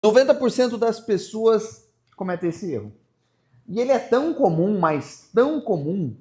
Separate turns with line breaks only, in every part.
90% das pessoas cometem esse erro. E ele é tão comum, mas tão comum,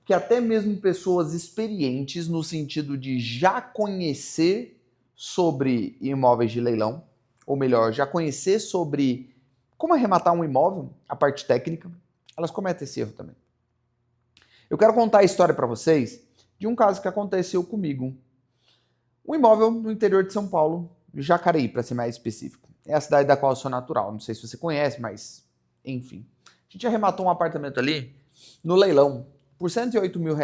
que até mesmo pessoas experientes no sentido de já conhecer sobre imóveis de leilão, ou melhor, já conhecer sobre como arrematar um imóvel, a parte técnica, elas cometem esse erro também. Eu quero contar a história para vocês de um caso que aconteceu comigo. Um imóvel no interior de São Paulo, Jacareí, para ser mais específico. É a cidade da qual eu sou natural. Não sei se você conhece, mas enfim. A gente arrematou um apartamento ali no leilão por R$ 108 mil.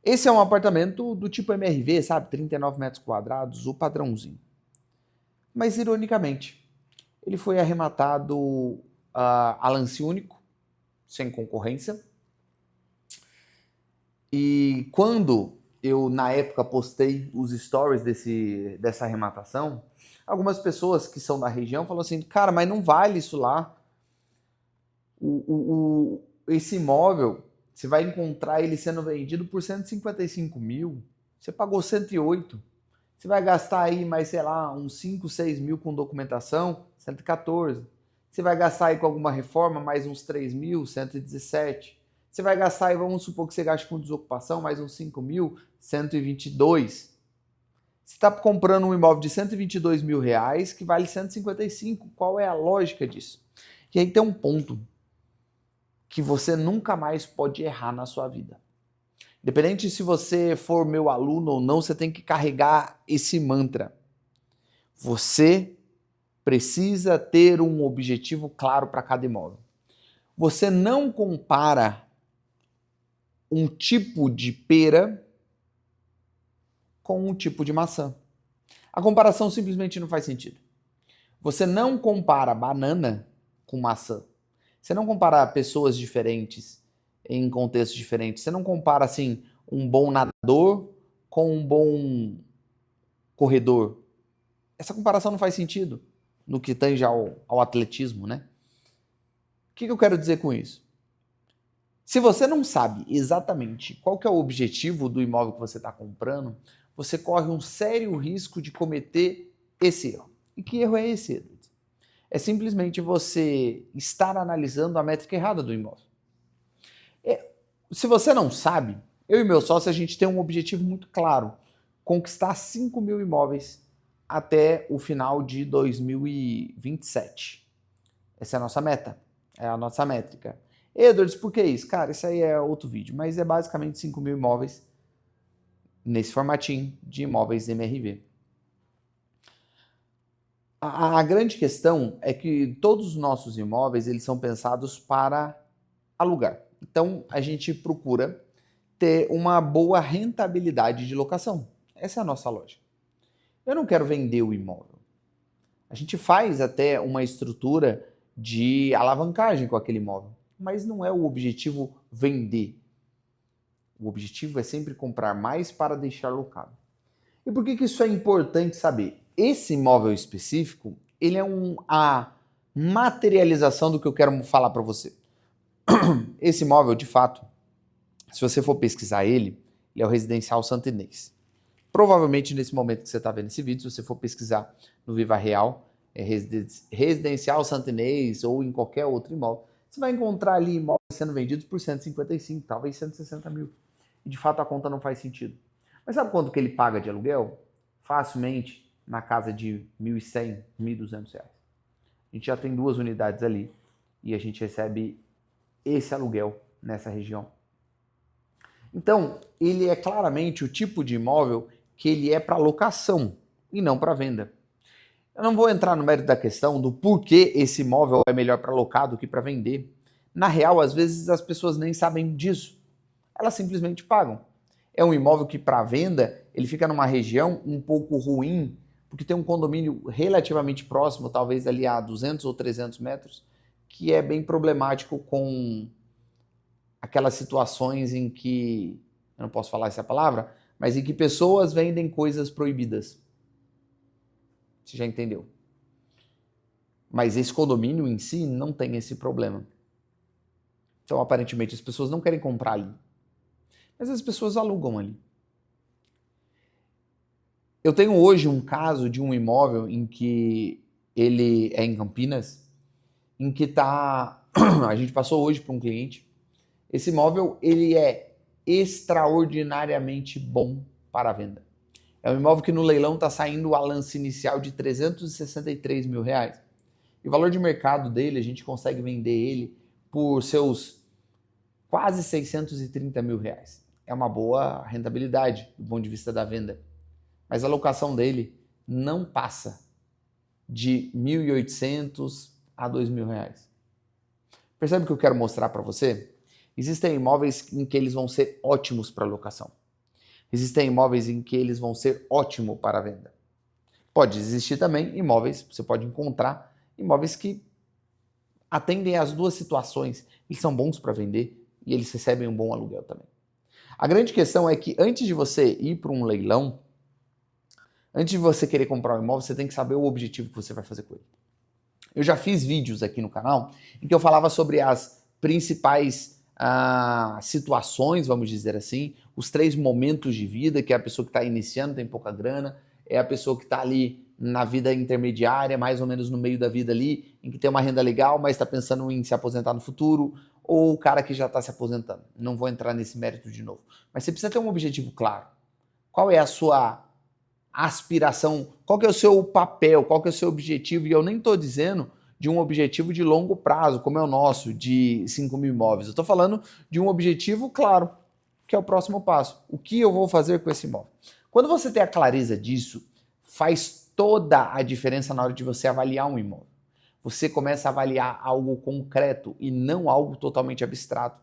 Esse é um apartamento do tipo MRV, sabe? 39 metros quadrados, o padrãozinho. Mas, ironicamente, ele foi arrematado a lance único, sem concorrência. E quando eu, na época, postei os stories dessa arrematação, algumas pessoas que são da região falaram assim, cara, mas não vale isso lá. Esse imóvel, você vai encontrar ele sendo vendido por 155 mil, você pagou 108. Você vai gastar aí mais, sei lá, uns 5, 6 mil com documentação, 114. Você vai gastar aí com alguma reforma, mais uns 3 mil, 117. Você vai gastar aí, vamos supor que você gaste com desocupação, mais uns 5 mil, 122. Você está comprando um imóvel de 122 mil reais que vale 155. Qual é a lógica disso? E aí tem um ponto que você nunca mais pode errar na sua vida. Independente se você for meu aluno ou não, você tem que carregar esse mantra. Você precisa ter um objetivo claro para cada imóvel. Você não compara um tipo de pera com um tipo de maçã. A comparação simplesmente não faz sentido. Você não compara banana com maçã. Você não compara pessoas diferentes em contextos diferentes. Você não compara assim um bom nadador com um bom corredor. Essa comparação não faz sentido no que tange ao atletismo, né? O que eu quero dizer com isso? Se você não sabe exatamente qual que é o objetivo do imóvel que você está comprando, você corre um sério risco de cometer esse erro. E que erro é esse, Edward? É simplesmente você estar analisando a métrica errada do imóvel. Se você não sabe, eu e meu sócio, a gente tem um objetivo muito claro: conquistar 5 mil imóveis até o final de 2027. Essa é a nossa meta, é a nossa métrica. Edwards, por que isso? Cara, isso aí é outro vídeo, mas é basicamente 5 mil imóveis nesse formatinho de imóveis MRV. A grande questão é que todos os nossos imóveis eles são pensados para alugar. Então, a gente procura ter uma boa rentabilidade de locação. Essa é a nossa lógica. Eu não quero vender o imóvel. A gente faz até uma estrutura de alavancagem com aquele imóvel, mas não é o objetivo vender. O objetivo é sempre comprar mais para deixar locado. E por que isso é importante saber? Esse imóvel específico, ele é a materialização do que eu quero falar para você. Esse imóvel, de fato, se você for pesquisar ele é o Residencial Santa Inês. Provavelmente nesse momento que você está vendo esse vídeo, se você for pesquisar no Viva Real, Residencial Santa Inês ou em qualquer outro imóvel, você vai encontrar ali imóveis sendo vendidos por 155, talvez 160 mil. E de fato a conta não faz sentido. Mas sabe quanto que ele paga de aluguel? Facilmente na casa de R$ 1.100, R$ 1.200. A gente já tem 2 unidades ali e a gente recebe esse aluguel nessa região. Então, ele é claramente o tipo de imóvel que ele é para locação e não para venda. Eu não vou entrar no mérito da questão do porquê esse imóvel é melhor para locar do que para vender. Na real, às vezes as pessoas nem sabem disso. Elas simplesmente pagam. É um imóvel que para venda, ele fica numa região um pouco ruim, porque tem um condomínio relativamente próximo, talvez ali a 200 ou 300 metros, que é bem problemático com aquelas situações em que, eu não posso falar essa palavra, mas em que pessoas vendem coisas proibidas. Você já entendeu? Mas esse condomínio em si não tem esse problema. Então, aparentemente, as pessoas não querem comprar ali. Mas as pessoas alugam ali. Eu tenho hoje um caso de um imóvel em que ele é em Campinas, em que a gente passou hoje para um cliente. Esse imóvel, ele é extraordinariamente bom para a venda. É um imóvel que no leilão está saindo a lance inicial de R$363 mil. E o valor de mercado dele, a gente consegue vender ele por seus quase R$630 mil. É uma boa rentabilidade do ponto de vista da venda. Mas a locação dele não passa de R$1.800 a R$2.000. Percebe o que eu quero mostrar para você? Existem imóveis em que eles vão ser ótimos para locação. Existem imóveis em que eles vão ser ótimos para venda. Pode existir também imóveis, você pode encontrar imóveis que atendem às duas situações. Eles são bons para vender e eles recebem um bom aluguel também. A grande questão é que antes de você ir para um leilão, antes de você querer comprar um imóvel, você tem que saber o objetivo que você vai fazer com ele. Eu já fiz vídeos aqui no canal em que eu falava sobre as principais situações, vamos dizer assim, os 3 momentos de vida, que é a pessoa que está iniciando, tem pouca grana, é a pessoa que está ali na vida intermediária, mais ou menos no meio da vida ali, em que tem uma renda legal, mas está pensando em se aposentar no futuro, ou o cara que já está se aposentando. Não vou entrar nesse mérito de novo. Mas você precisa ter um objetivo claro. Qual é a sua aspiração? Qual que é o seu papel? Qual que é o seu objetivo? E eu nem estou dizendo de um objetivo de longo prazo, como é o nosso, de 5.000 imóveis. Eu estou falando de um objetivo claro, que é o próximo passo. O que eu vou fazer com esse imóvel? Quando você tem a clareza disso, faz toda a diferença na hora de você avaliar um imóvel. Você começa a avaliar algo concreto e não algo totalmente abstrato.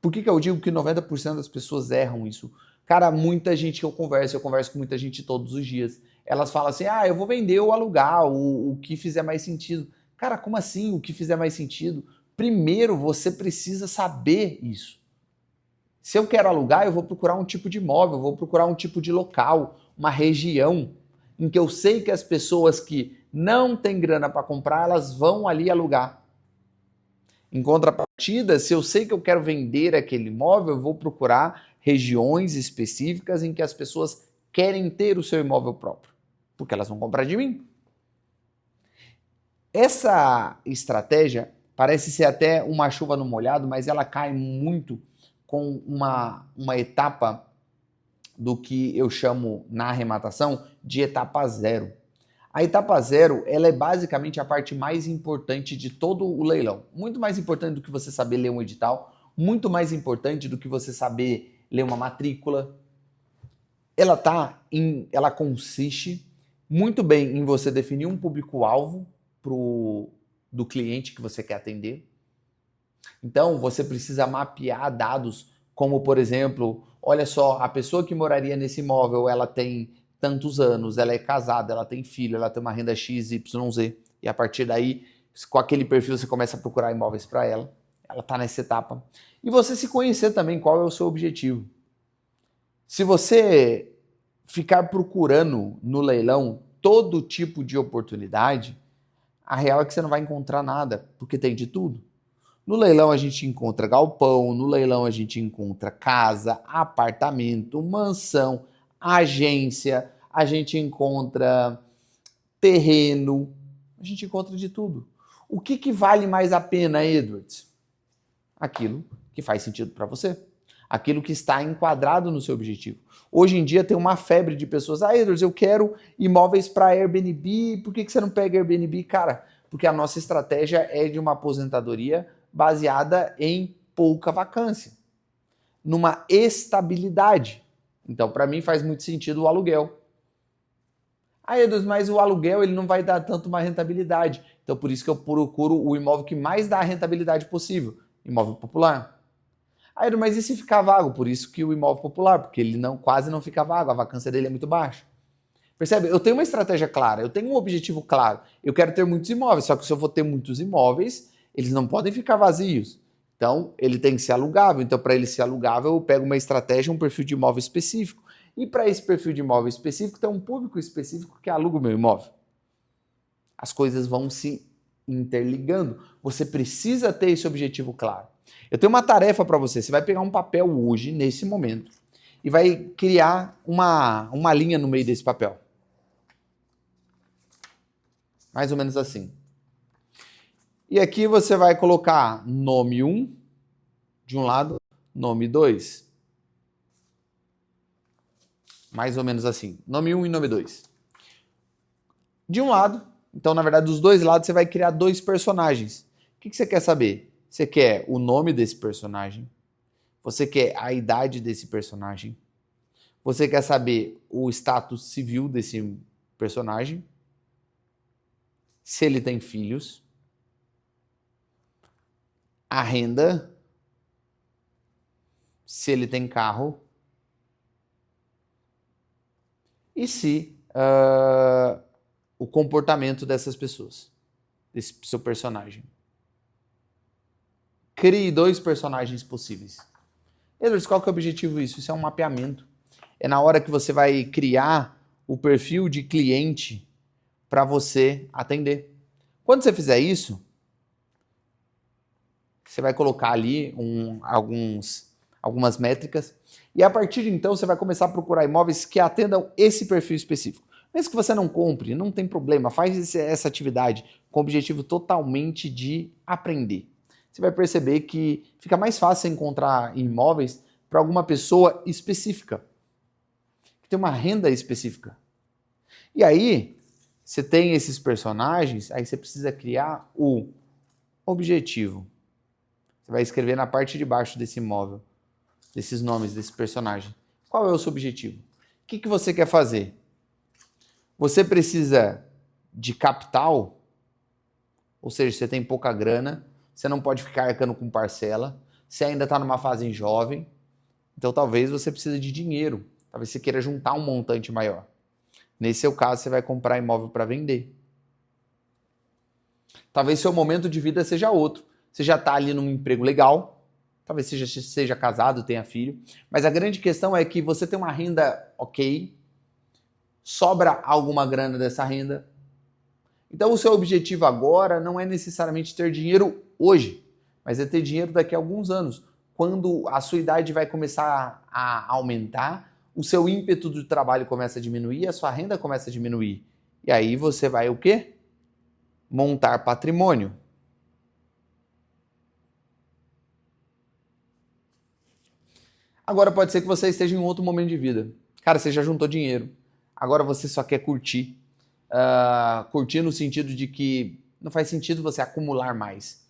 Por que eu digo que 90% das pessoas erram isso? Cara, muita gente que eu converso com muita gente todos os dias. Elas falam assim, eu vou vender ou alugar, o que fizer mais sentido. Cara, como assim o que fizer mais sentido? Primeiro, você precisa saber isso. Se eu quero alugar, eu vou procurar um tipo de imóvel, eu vou procurar um tipo de local, uma região em que eu sei que as pessoas que não têm grana para comprar, elas vão ali alugar. Em contrapartida, se eu sei que eu quero vender aquele imóvel, eu vou procurar regiões específicas em que as pessoas querem ter o seu imóvel próprio, porque elas vão comprar de mim. Essa estratégia parece ser até uma chuva no molhado, mas ela cai muito com uma etapa do que eu chamo na arrematação de etapa zero. A etapa zero, ela é basicamente a parte mais importante de todo o leilão. Muito mais importante do que você saber ler um edital, muito mais importante do que você saber ler uma matrícula. Ela consiste muito bem em você definir um público-alvo do cliente que você quer atender. Então, você precisa mapear dados como, por exemplo, olha só, a pessoa que moraria nesse imóvel, ela tem tantos anos, ela é casada, ela tem filho, ela tem uma renda X, Y, Z. E a partir daí, com aquele perfil, você começa a procurar imóveis para ela. Ela está nessa etapa. E você se conhecer também qual é o seu objetivo. Se você ficar procurando no leilão todo tipo de oportunidade, a real é que você não vai encontrar nada, porque tem de tudo. No leilão a gente encontra galpão, no leilão a gente encontra casa, apartamento, mansão, agência, a gente encontra terreno, a gente encontra de tudo. O que vale mais a pena, Edwards? Aquilo que faz sentido para você. Aquilo que está enquadrado no seu objetivo. Hoje em dia tem uma febre de pessoas, Edwards, eu quero imóveis para Airbnb, por que você não pega Airbnb? Cara, porque a nossa estratégia é de uma aposentadoria baseada em pouca vacância, numa estabilidade. Então, para mim, faz muito sentido o aluguel. Edwards, mas o aluguel ele não vai dar tanto uma rentabilidade. Então, por isso que eu procuro o imóvel que mais dá a rentabilidade possível, imóvel popular. Edwards, mas e se ficar vago? Por isso que o imóvel popular, porque ele quase não fica vago, a vacância dele é muito baixa. Percebe? Eu tenho uma estratégia clara, eu tenho um objetivo claro. Eu quero ter muitos imóveis, só que se eu vou ter muitos imóveis, eles não podem ficar vazios. Então, ele tem que ser alugável. Então, para ele ser alugável, eu pego uma estratégia, um perfil de imóvel específico. E para esse perfil de imóvel específico, tem um público específico que aluga o meu imóvel. As coisas vão se interligando. Você precisa ter esse objetivo claro. Eu tenho uma tarefa para você. Você vai pegar um papel hoje, nesse momento, e vai criar uma linha no meio desse papel. Mais ou menos assim. E aqui você vai colocar nome 1 de um lado, nome 2. Mais ou menos assim. Nome 1 e nome 2. De um lado, então na verdade dos dois lados você vai criar dois personagens. O que você quer saber? Você quer o nome desse personagem? Você quer a idade desse personagem? Você quer saber o status civil desse personagem? Se ele tem filhos? A renda? Se ele tem carro? E se o comportamento dessas pessoas, desse seu personagem. Crie dois personagens possíveis. Edwards, qual que é o objetivo disso? Isso é um mapeamento. É na hora que você vai criar o perfil de cliente para você atender. Quando você fizer isso, você vai colocar ali algumas métricas e a partir de então você vai começar a procurar imóveis que atendam esse perfil específico. Mesmo que você não compre, não tem problema, faz essa atividade com o objetivo totalmente de aprender. Você vai perceber que fica mais fácil encontrar imóveis para alguma pessoa específica, que tem uma renda específica. E aí, você tem esses personagens, aí você precisa criar o objetivo. Você vai escrever na parte de baixo desse imóvel, desses nomes, desse personagem. Qual é o seu objetivo? O que você quer fazer? Você precisa de capital, ou seja, você tem pouca grana, você não pode ficar arcando com parcela, você ainda está numa fase jovem, então talvez você precise de dinheiro, talvez você queira juntar um montante maior. Nesse seu caso, você vai comprar imóvel para vender. Talvez seu momento de vida seja outro. Você já está ali num emprego legal, talvez seja casado, tenha filho, mas a grande questão é que você tem uma renda ok, sobra alguma grana dessa renda. Então o seu objetivo agora não é necessariamente ter dinheiro hoje, mas é ter dinheiro daqui a alguns anos. Quando a sua idade vai começar a aumentar, o seu ímpeto do trabalho começa a diminuir, a sua renda começa a diminuir. E aí você vai o quê? Montar patrimônio. Agora pode ser que você esteja em outro momento de vida. Cara, você já juntou dinheiro. Agora você só quer curtir. Curtir no sentido de que não faz sentido você acumular mais.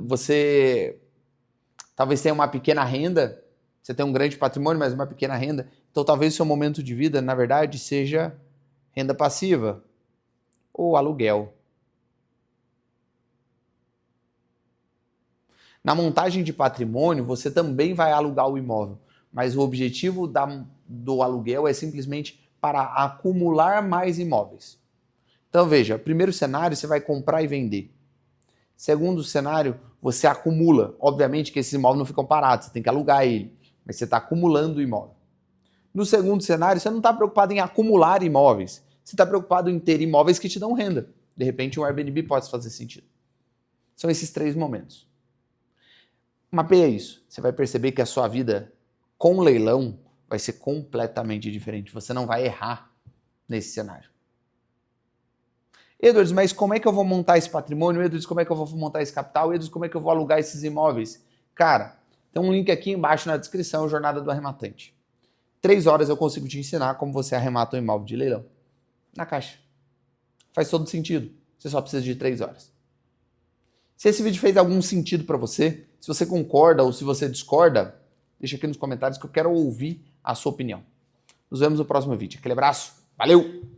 Você talvez tenha uma pequena renda, você tem um grande patrimônio, mas uma pequena renda. Então talvez o seu momento de vida, na verdade, seja renda passiva ou aluguel. Na montagem de patrimônio, você também vai alugar o imóvel, mas o objetivo do aluguel é simplesmente para acumular mais imóveis. Então veja, primeiro cenário você vai comprar e vender. Segundo cenário, você acumula. Obviamente que esses imóveis não ficam parados, você tem que alugar ele, mas você está acumulando o imóvel. No segundo cenário, você não está preocupado em acumular imóveis, você está preocupado em ter imóveis que te dão renda. De repente um Airbnb pode fazer sentido. São esses três momentos. Mapeia isso. Você vai perceber que a sua vida com leilão vai ser completamente diferente. Você não vai errar nesse cenário. Edwards, mas como é que eu vou montar esse patrimônio? Edwards, como é que eu vou montar esse capital? Edwards, como é que eu vou alugar esses imóveis? Cara, tem um link aqui embaixo na descrição, Jornada do Arrematante. 3 horas eu consigo te ensinar como você arremata um imóvel de leilão. Na caixa. Faz todo sentido. Você só precisa de 3 horas. Se esse vídeo fez algum sentido para você, se você concorda ou se você discorda, deixa aqui nos comentários que eu quero ouvir a sua opinião. Nos vemos no próximo vídeo. Aquele abraço. Valeu!